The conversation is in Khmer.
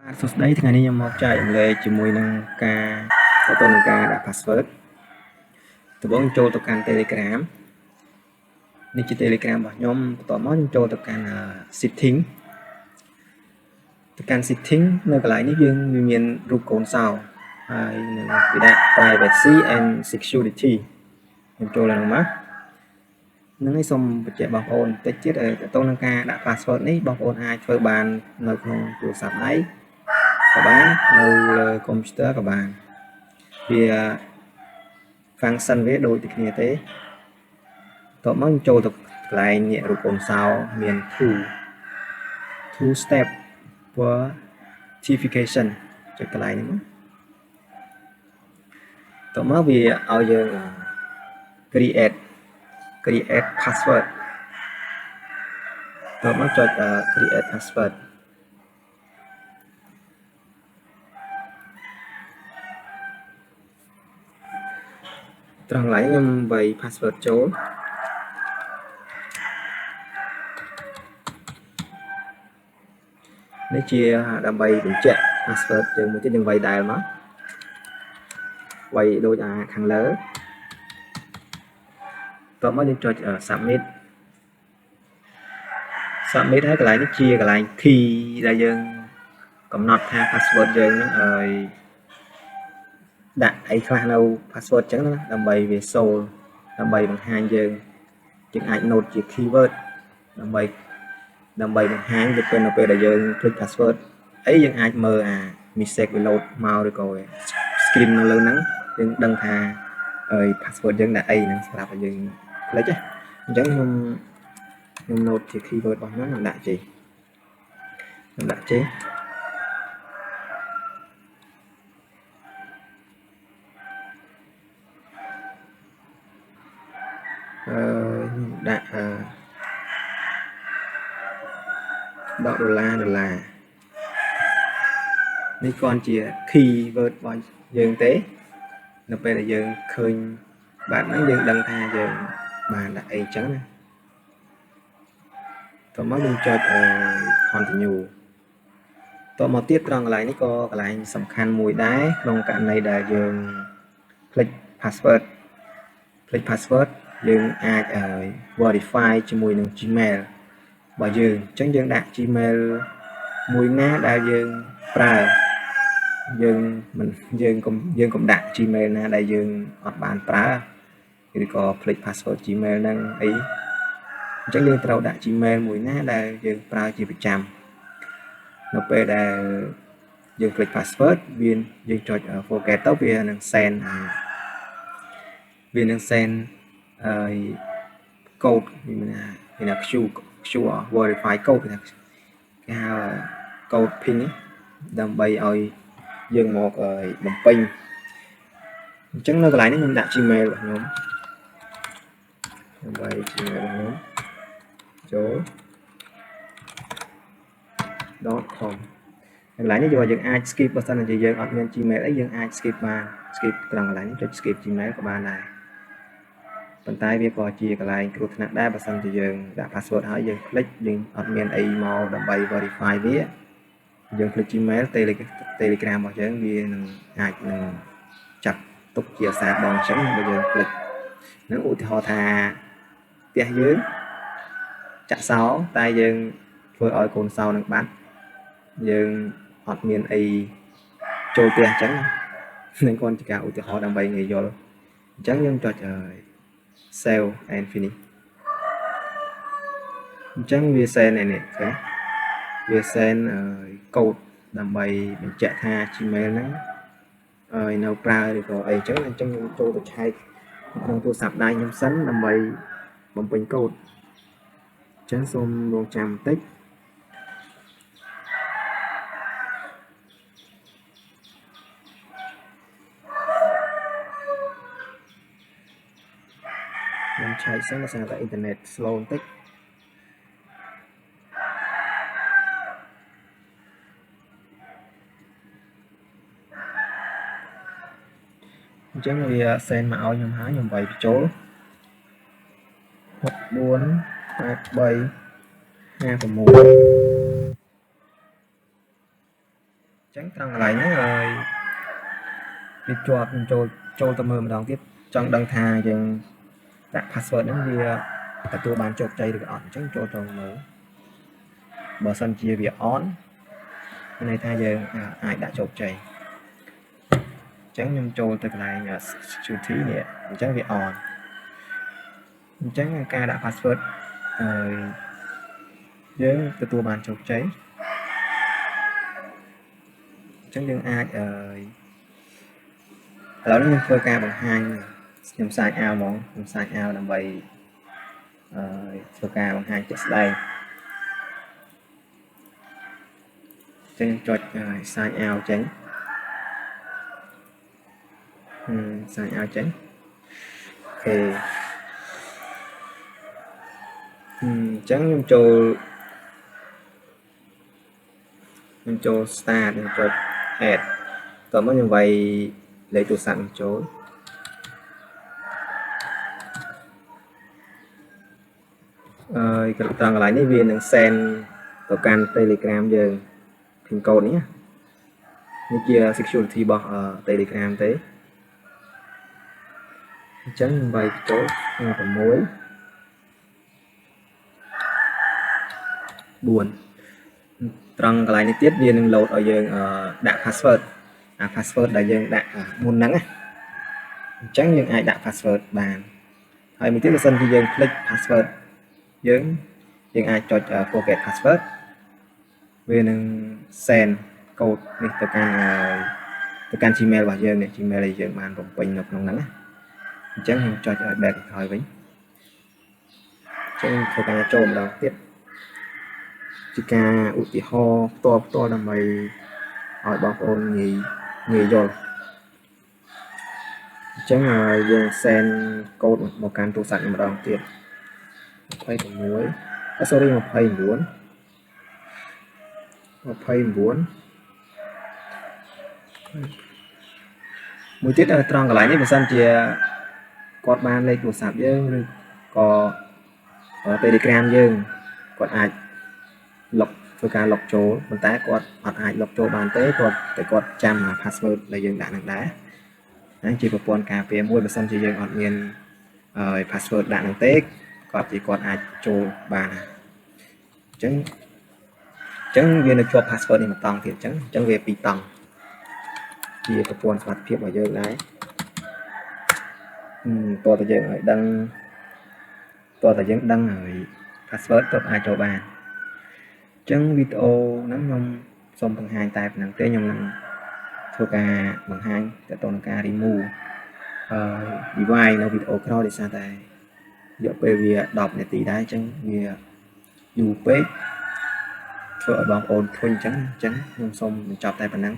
សួស្តីថ្ងៃនេះខ្ញុំមកចែករំលែកជាមួយនឹងការតទៅនឹងការដាក់ password ដំបូងចូលទៅកាន់ Telegram នេះជា Telegram របស់ខ្ញុំបន្ទាប់មកខ្ញុំចូលទៅកាន់ setting ទៅកាន់ setting នៅកន្លែងនេះយើងមានរូបកូនសោហើយនឹងគេដាក់ privacy and security ខ្ញុំចូលឡើងមកនឹងឲ្យសូមបញ្ជាក់បងប្អូនបន្តិចទៀតទៅនឹងការដាក់ password នេះបងប្អូនអាចធ្វើបាននៅក្នុងទូរស័ព្ទដៃក៏បាននៅលើកុំព្យូទ័រក៏បានវា function វាដូចតែគ្នាទេតោះមកចូលទៅកន្លែងនេះរូបកូនសោមាន two step verification ចុចកន្លែងនេះមកតោះមកវាឲ្យយើង create password តោះមកចុច create passwordត្រង់ឡើងខ្ញុំវាយ password ចូលនេះជាដើម្បីបញ្ជាក់ password យើងមួយទៀតយើងវាយដែលមកវាយដូចខាងលើតោះមកយើងចុច submit ហើយកន្លែងនេះជាកន្លែង key ដែលយើងកំណត់ថា password យើងនឹងឲ្យដាក់អីខ្លះនៅ password ចឹងណាដើម្បីវាសូលដើម្បីបង្ហាញយើងអាច note ជា keyword ដើម្បីបង្ហាញទៅពេលនៅពេលដែលយើង click password អីយើងអាចមើលmessage វា load មកឬក៏ screen នៅលើហ្នឹងយើងដឹងថាpassword យើងដាក់អីហ្នឹងសម្រាប់ឲ្យយើង click អញ្ចឹងខ្ញុំ note ជា keyword របស់ខ្ញុំខ្ញុំដាក់ចេះដាក់$ដុល្លារនេះគ្រាន់ជា keyword របស់យើងទេនៅពេលដែលយើងឃើញបែបហ្នឹងយើងដឹងថាយើងបានដាក់អីចឹងណាតោះមកយើងចុច continue តោះមកទៀតត្រង់កន្លែងនេះក៏កន្លែងសំខាន់មួយដែរក្នុងករណីដែលយើង click password យើងអាច verify ជាមួយនឹង Gmail របស់យើងអញ្ចឹងយើងដាក់ Gmail មួយណាដែលយើងប្រើយើងកុំដាក់ Gmail ណាដែលយើងអត់បានប្រើឬក៏ click password Gmail ហ្នឹងអីអញ្ចឹងយើងត្រូវដាក់ Gmail មួយណាដែលយើងប្រើជាប្រចាំនៅពេលដែលយើង click password យើងចុច forget ទៅវានឹង send code វាណា QR verify code គេហៅ code pin ដើម្បីឲ្យយើងមកបំពេញអញ្ចឹងនៅកន្លែងនេះខ្ញុំដាក់ Gmail របស់ខ្ញុំដើម្បី Gmail របស់ខ្ញុំចូល .com កន្លែងនេះយើងអាច skip បើសិនជាយើងអត់មាន Gmail អីយើងអាច skip បាន skip ត្រង់កន្លែងនេះចុច skip Gmail ក៏បានដែរប៉ុន្តែវាក៏ជាកន្លែងគ្រោះថ្នាក់ដែរបើសិនជាយើងដាក់ password ហើយយើង click យើងអត់មានអីមកដើម្បី verify វាយើង click Gmail Telegram របស់យើងវានឹងអាចនឹងចាត់ទុកជាអាសាបងអញ្ចឹងបើយើង click នឹងឧទាហរណ៍ថាផ្ទះយើងចាក់សោតែយើងធ្វើឲ្យកូនសោនឹងបាត់យើងអត់មានអីចូលផ្ទះអញ្ចឹងនឹងគ្រាន់ជាការឧទាហរណ៍ដើម្បីងាយយល់អញ្ចឹងយើងចុចsave and finish អញ្ចឹងវា send នេះឃើញវា send code ដើម្បីបញ្ជាក់ថា Gmail ហ្នឹងនៅប្រើឬក៏អីចឹងខ្ញុំចូលទៅឆែកក្នុងទូរស័ព្ទដៃខ្ញុំសិនដើម្បីបំពេញកូដអញ្ចឹងសូមរងចាំបន្តិចខ្ញុំឆែកសិនដោយសារតែអ៊ីនធឺណិត slow បន្តិចអញ្ចឹងវា send មកឲ្យខ្ញុំហើយខ្ញុំវាយបញ្ចូល648356 chẳng trong lại nó rồi việc chuột trôi tầm mờ đòn tiếp trong đăng thà dừng đặt password đến vì cảตัวបានជោគជ័យឬក៏អត់អញ្ចឹងចូលទៅមើលបើសិនជាវា on មានន័យថាយើងអាចដាក់ជោគជ័យអញ្ចឹងខ្ញុំចូលទៅកន្លែង security នេះអញ្ចឹងវា on អញ្ចឹងការដាក់ password យើងទទួលបានជោគជ័យអញ្ចឹងយើងអាចឥឡូវនេះខ្ញុំធ្វើការបង្ហាញខ្ញុំសាច់អាវហ្មងខ្ញុំសាច់អាវដើម្បីធ្វើការបង្ហាញជាក់ស្ដែងចឹងចុចសាច់អាវចេញសាច់អាវចេញអូខេអញ្ចឹងខ្ញុំចូល start ខ្ញុំចុច add តោះមកខ្ញុំវាយលេខទូរស័ព្ទខ្ញុំចូលត្រង់កន្លែងនេះវានឹង send ទៅកាន់ Telegram យើង pin code នេះជា security របស់ Telegram ទេអញ្ចឹងវាយចូល6 4ត្រង់កន្លែងនេះទៀតវានឹង load ឲ្យយើងដាក់ password password ដែលយើងដាក់មុនហ្នឹងអញ្ចឹងយើងអាចដាក់ password បានហើយមួយទៀតបើសិនជាយើងភ្លេច password យើងអាចចុច forget password វានឹង send code នេះទៅកាន់ Gmail របស់យើងនេះ Gmail ដែលយើងបានបំពេញនៅក្នុងហ្នឹងអញ្ចឹងខ្ញុំចុចឲ្យ back ក្រោយវិញអញ្ចឹងធ្វើការចូលម្ដងទៀតជាការឧទាហរណ៍ផ្ទាល់ដើម្បីឲ្យបងប្អូនងាយយល់អញ្ចឹងយើង send code មកកាន់ទូរស័ព្ទម្ដងទៀត29មួយទៀតត្រង់កន្លែងនេះបើសិនជាគាត់បានលេខទូរស័ព្ទយើងឬក៏ Telegram យើងគាត់អាច log ធ្វើការ log ចូលប៉ុន្តែគាត់អត់អាច log ចូលបានទេគាត់ចាំ password ដែលយើងដាក់នឹងដែរហ្នឹងជាប្រព័ន្ធការពារមួយបើសិនជាយើងអត់មានpassword ដាក់នឹងទេគាត់អាចចូលបានអញ្ចឹងវានៅជាប់ password នេះមួយតង់ទៀតអញ្ចឹងវាពីរតង់ជាប្រព័ន្ធសុវត្ថិភាពរបស់យើងដែរតើតើយើងឲ្យដឹងហើយ password ទៅអាចចូលបានអញ្ចឹងវីដេអូហ្នឹងខ្ញុំសូមបង្ហាញតែប៉ុណ្្នឹងទេខ្ញុំនឹងធ្វើការបង្ហាញទៅទៅនឹងការ remove device នៅវីដេអូក្រោយដោយសារតែយកពេលវា10នាទីដែរអញ្ចឹងវាយូរពេកធ្វើឲ្យបងប្អូនធុញអញ្ចឹងខ្ញុំសូមបញ្ចប់តែប៉ុណ្្នឹង